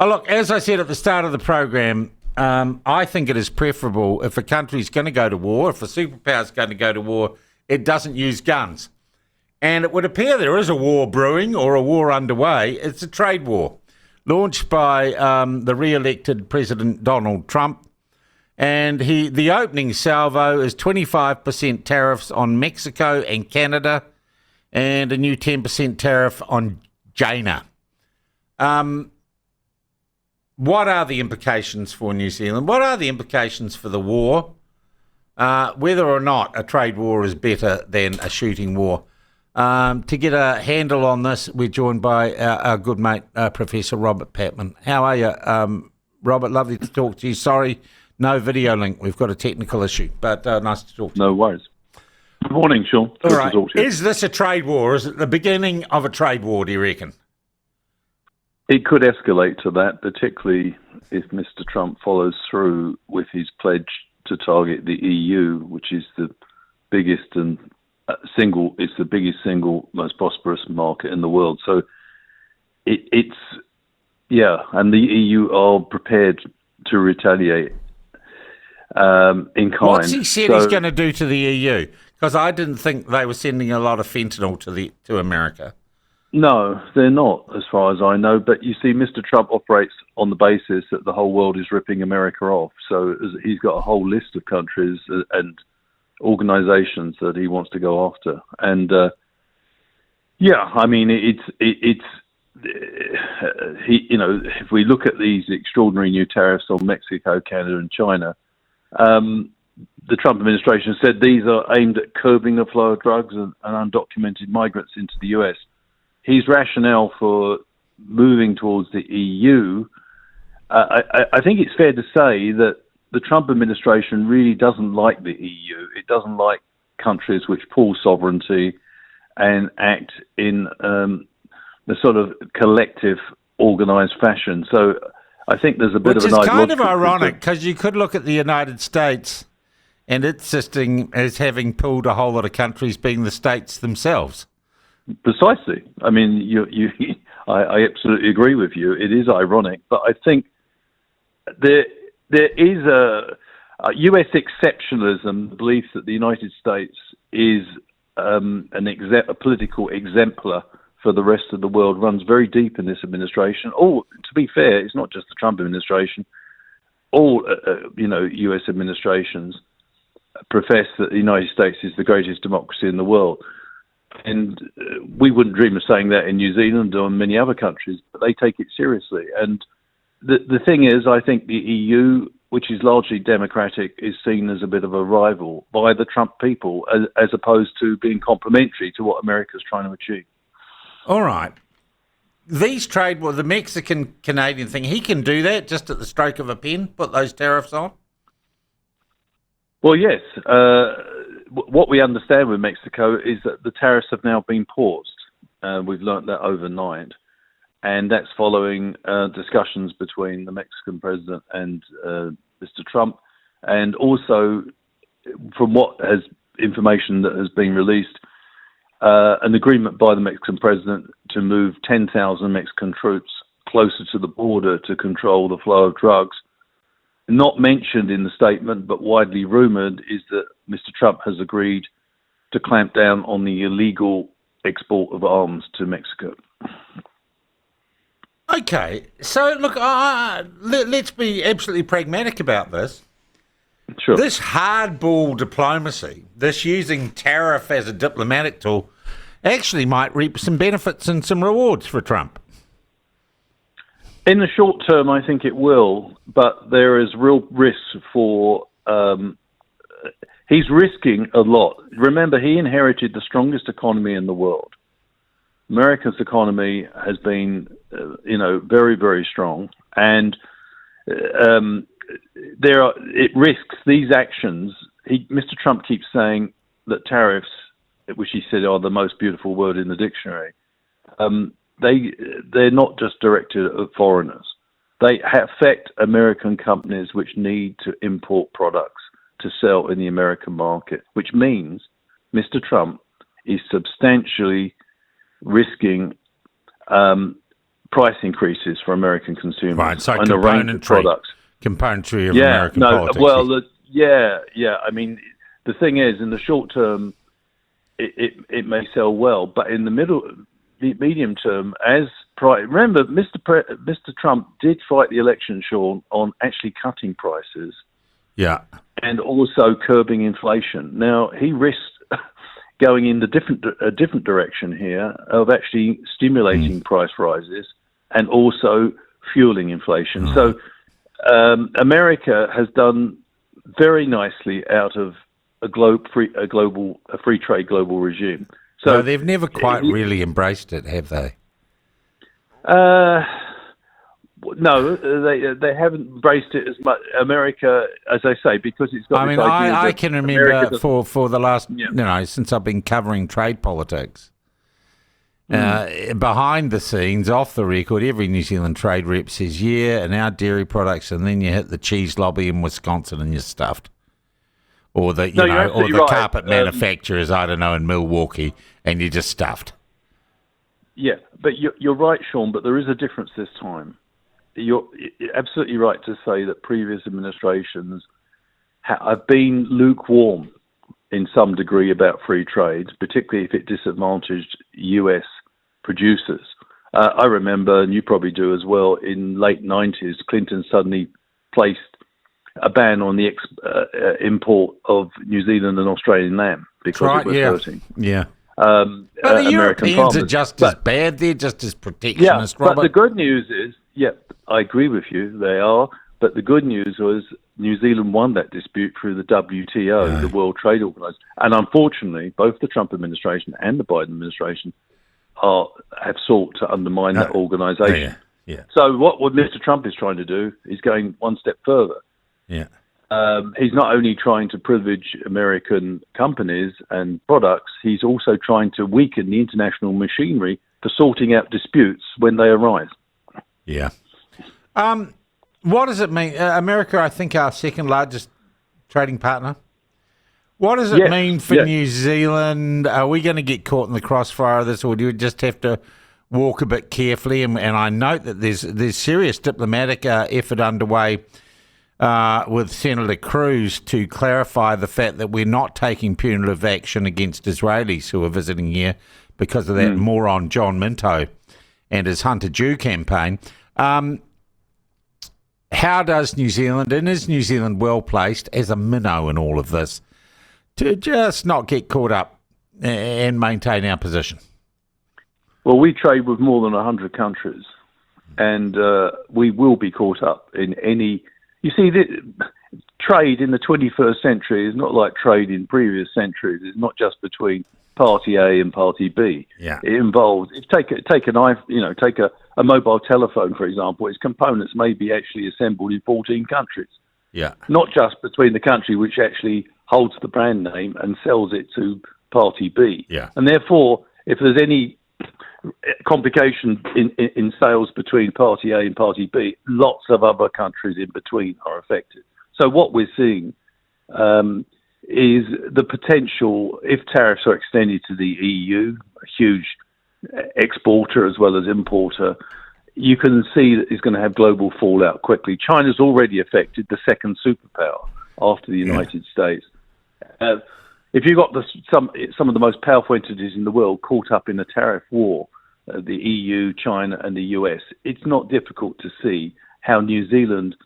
Oh, look, as I said at the start of the program, I think it is preferable if a country's going to go to war, if a superpower's going to go to war, it doesn't use guns. And it would appear there is a war brewing or a war underway. It's a trade war launched by the re-elected President Donald Trump. And the opening salvo is 25% tariffs on Mexico and Canada and a new 10% tariff on China. What are the implications for New Zealand? What are the implications for the war? Whether or not a trade war is better than a shooting war. To get a handle on this, we're joined by our good mate, Professor Robert Patman. How are you, Robert? Lovely to talk to you. Sorry, no video link. We've got a technical issue, but nice to talk to you. No worries. Good morning, Sean. All right. Is this a trade war? Is it the beginning of a trade war, do you reckon? It could escalate to that, particularly if Mr. Trump follows through with his pledge to target the EU, which is the biggest and it's the biggest single most prosperous market in the world. So and the EU are prepared to retaliate in kind. What's he said he's going to do to the EU? Because I didn't think they were sending a lot of fentanyl to America. No, they're not, as far as I know. But you see, Mr. Trump operates on the basis that the whole world is ripping America off. So he's got a whole list of countries and organizations that he wants to go after. And I mean, if we look at these extraordinary new tariffs on Mexico, Canada, and China, the Trump administration said these are aimed at curbing the flow of drugs and undocumented migrants into the US. His rationale for moving towards the EU, I think it's fair to say that the Trump administration really doesn't like the EU. It doesn't like countries which pull sovereignty and act in the sort of collective, organised fashion. So I think there's a bit of an ideological... Which is kind of ironic, because you could look at the United States and its system as having pulled a whole lot of countries being the states themselves. Precisely. I mean, I absolutely agree with you. It is ironic, but I think there is a U.S. exceptionalism, the belief that the United States is a political exemplar for the rest of the world, runs very deep in this administration. To be fair, it's not just the Trump administration. All U.S. administrations profess that the United States is the greatest democracy in the world. And we wouldn't dream of saying that in New Zealand or in many other countries, but they take it seriously. And the thing is, I think the EU, which is largely democratic, is seen as a bit of a rival by the Trump people, as opposed to being complementary to what America's trying to achieve. All right. These trade war, the Mexican-Canadian thing, he can do that just at the stroke of a pen, put those tariffs on? Well, yes. What we understand with Mexico is that the tariffs have now been paused. We've learnt that overnight. And that's following discussions between the Mexican president and Mr. Trump. And also, from information that has been released, an agreement by the Mexican president to move 10,000 Mexican troops closer to the border to control the flow of drugs. Not mentioned in the statement, but widely rumoured, is that Mr. Trump has agreed to clamp down on the illegal export of arms to Mexico. Okay, so look, let's be absolutely pragmatic about this. Sure. This hardball diplomacy, this using tariff as a diplomatic tool, actually might reap some benefits and some rewards for Trump. In the short term, I think it will, but there is real risk for... he's risking a lot. Remember, he inherited the strongest economy in the world. America's economy has been, very, very strong, and it risks these actions. Mr. Trump keeps saying that tariffs, which he said are the most beautiful word in the dictionary, they're not just directed at foreigners. They affect American companies which need to import products to sell in the American market, which means Mr. Trump is substantially risking price increases for American consumers Right, so on a range of products. Componentry of American politics. Well, I mean, the thing is, in the short term, it may sell well, but in the medium term, remember, Mr. Trump did fight the election, Sean, on actually cutting prices. Yeah. And also curbing inflation. Now, he risked going in a different direction here of actually stimulating price rises and also fueling inflation. So America has done very nicely out of a free trade global regime. So they've never quite really embraced it, have they? No, they haven't embraced it as much. America, as I say, because it's got. I mean, I can remember for the last, since I've been covering trade politics, behind the scenes, off the record, every New Zealand trade rep says, and our dairy products, and then you hit the cheese lobby in Wisconsin and you're stuffed. Or the carpet manufacturers, I don't know, in Milwaukee, and you're just stuffed. Yeah, but you're right, Sean, but there is a difference this time. You're absolutely right to say that previous administrations have been lukewarm in some degree about free trade, particularly if it disadvantaged US producers. I remember, and you probably do as well, in late 90s, Clinton suddenly placed a ban on the import of New Zealand and Australian lamb because it was hurting. Yeah. But the American Europeans farmers are just as bad. They're just as protectionist, Robert. But the good news is, I agree with you, they are. But the good news was New Zealand won that dispute through the WTO, the World Trade Organization. And unfortunately, both the Trump administration and the Biden administration have sought to undermine that organization. So what Mr. Trump is trying to do is going one step further. Yeah. He's not only trying to privilege American companies and products, he's also trying to weaken the international machinery for sorting out disputes when they arise. Yeah. What does it mean? America, I think, our second largest trading partner. What does it mean for New Zealand? Are we going to get caught in the crossfire of this, or do we just have to walk a bit carefully? And I note that there's serious diplomatic effort underway with Senator Cruz to clarify the fact that we're not taking punitive action against Israelis who are visiting here because of that moron John Minto and his Hunter Jew campaign. How does New Zealand, and is New Zealand well placed as a minnow in all of this, to just not get caught up and maintain our position? Well, we trade with more than 100 countries, and we will be caught up in any... You see, trade in the 21st century is not like trade in previous centuries. It's not just between Party A and Party B. Yeah. It involves... Take a mobile telephone, for example. Its components may be actually assembled in 14 countries. Yeah. Not just between the country which actually holds the brand name and sells it to Party B. Yeah. And therefore, if there's any complication in sales between Party A and Party B, lots of other countries in between are affected. So what we're seeing is the potential, if tariffs are extended to the EU, a huge exporter as well as importer, you can see that it's going to have global fallout quickly. China's already affected, the second superpower after the United States. If you've got some of the most powerful entities in the world caught up in a tariff war, the EU, China, and the US, it's not difficult to see how New Zealand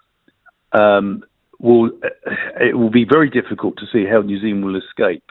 it will be very difficult to see how New Zealand will escape